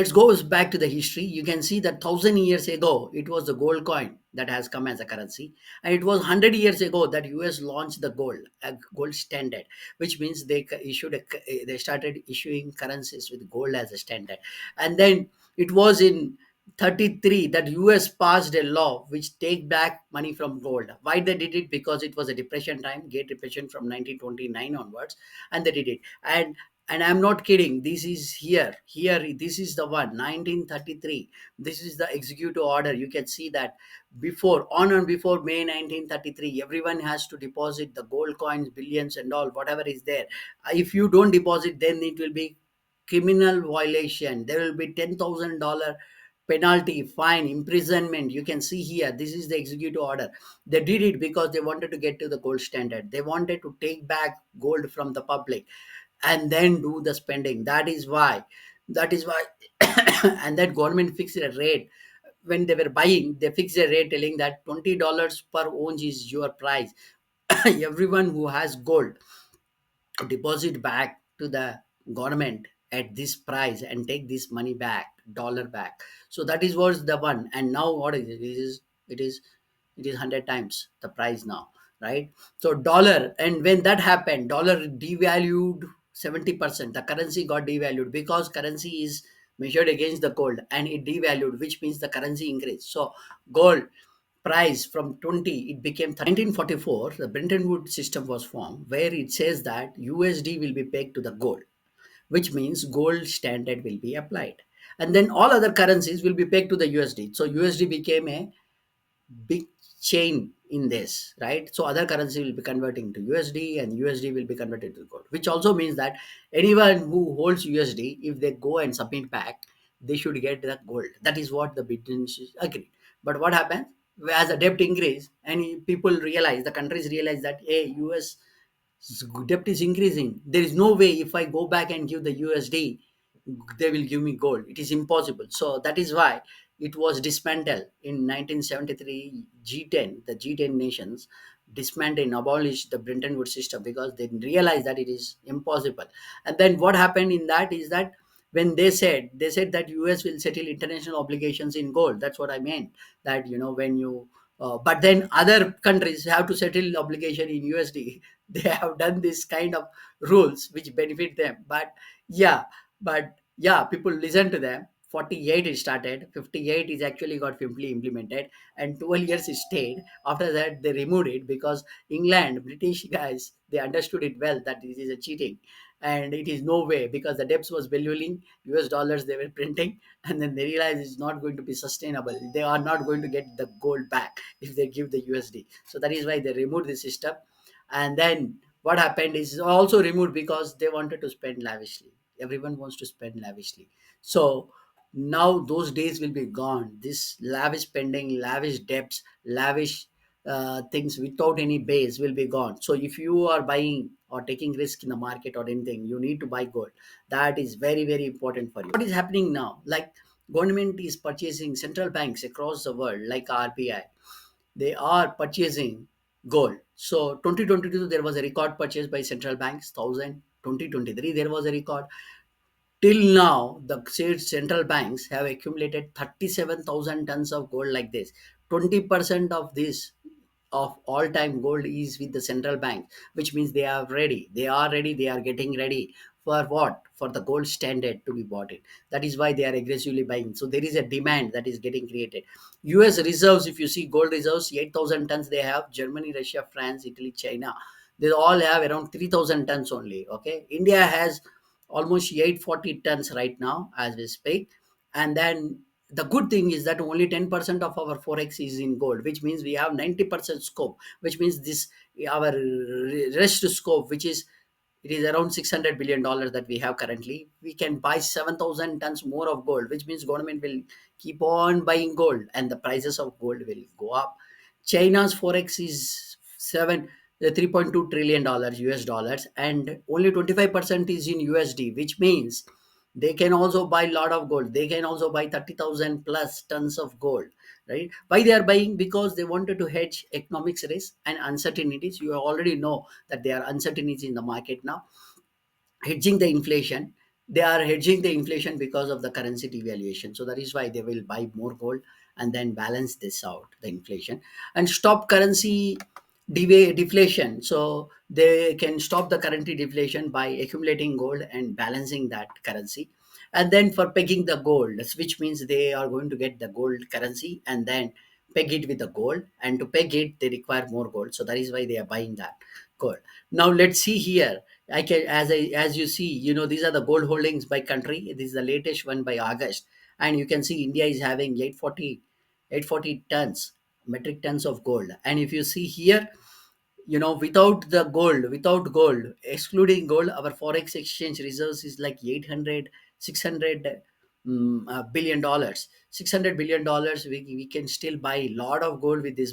It goes back to the history. You can see that 1,000 years ago, it was the gold coin that has come as a currency, and it was 100 years ago that US launched the gold, a gold standard, which means they started issuing currencies with gold as a standard, and then it was in 33 that US passed a law which take back money from gold. Why they did it? Because it was a depression time, Great Depression from 1929 onwards, and they did it. And I'm not kidding, this is here, this is the one, 1933. This is the executive order. You can see that before, on and before May 1933, everyone has to deposit the gold coins, billions and all, whatever is there. If you don't deposit, then it will be criminal violation. There will be $10,000 penalty, fine, imprisonment. You can see here, this is the executive order. They did it because they wanted to get to the gold standard. They wanted to take back gold from the public and then do the spending. That is why and that government fixed a rate. When they were buying, they fixed a rate telling that $20 per ounce is your price. Everyone who has gold deposit back to the government at this price and take this money back, dollar back. So that is was the one. And now what is it? It is 100 times the price now, right? So dollar, and when that happened, dollar devalued 70%. The currency got devalued because currency is measured against the gold, and it devalued, which means the currency increased. So gold price from 20, it became 1944. The Bretton Woods system was formed, where it says that USD will be pegged to the gold, which means gold standard will be applied, and then all other currencies will be pegged to the USD. So USD became a big chain in this, right? So other currency will be converting to USD, and USD will be converted to gold, which also means that anyone who holds USD, if they go and submit back, they should get the gold. That is what the British agreed. But what happens? As the debt increase and people realize, the countries realize that, hey, US debt is increasing. There is no way if I go back and give the USD, they will give me gold. It is impossible. So that is why it was dismantled in 1973. G10, the G10 nations dismantled and abolished the Bretton Woods system because they realized that it is impossible. And then what happened in that is that when they said that US will settle international obligations in gold. That's what I meant. That when you but then other countries have to settle obligation in USD. They have done this kind of rules which benefit them. But yeah, people listen to them. 48 it started, 58 is actually got fully implemented, and 12 years it stayed. After that they removed it because England, British guys, they understood it well that this is a cheating, and it is no way because the debts was valuing US dollars they were printing, and then they realized it's not going to be sustainable. They are not going to get the gold back if they give the USD. So that is why they removed the system. And then what happened is also removed because they wanted to spend lavishly. Everyone wants to spend lavishly. So now those days will be gone. This lavish spending, lavish debts, lavish things without any base will be gone. So if you are buying or taking risk in the market or anything, you need to buy gold. That is very, very important for you. What is happening now? Like government is purchasing, central banks across the world like RBI, they are purchasing gold. So 2022 there was a record purchase by central banks, 2023 there was a record. Till now, the state central banks have accumulated 37,000 tons of gold like this. 20% of this, of all time gold, is with the central bank, which means they are ready. They are ready. They are getting ready for what? For the gold standard to be bought in. That is why they are aggressively buying. So there is a demand that is getting created. US reserves, if you see gold reserves, 8,000 tons they have. Germany, Russia, France, Italy, China, they all have around 3,000 tons only. Okay. India has almost 840 tons right now as we speak. And then the good thing is that only 10% of our forex is in gold, which means we have 90% scope, which means this our rest scope, which is, it is around $600 billion that we have currently. We can buy 7,000 tons more of gold, which means government will keep on buying gold and the prices of gold will go up. China's forex is 3.2 trillion dollars US dollars, and only 25% is in USD, which means they can also buy a lot of gold. They can also buy 30,000 plus tons of gold, right? Why they are buying? Because they wanted to hedge economics risk and uncertainties. You already know that there are uncertainties in the market now. Hedging the inflation, they are hedging the inflation because of the currency devaluation. So that is why they will buy more gold and then balance this out, the inflation, and stop currency deflation. So they can stop the currency deflation by accumulating gold and balancing that currency. And then for pegging the gold, which means they are going to get the gold currency and then peg it with the gold. And to peg it, they require more gold. So that is why they are buying that gold. Now let's see here. I can, as you see, these are the gold holdings by country. This is the latest one by August, and you can see India is having 840 tons, metric tons of gold. And if you see here, without gold, excluding gold, our forex exchange reserves is like 800, 600 billion dollars. $600 billion. We can still buy a lot of gold with this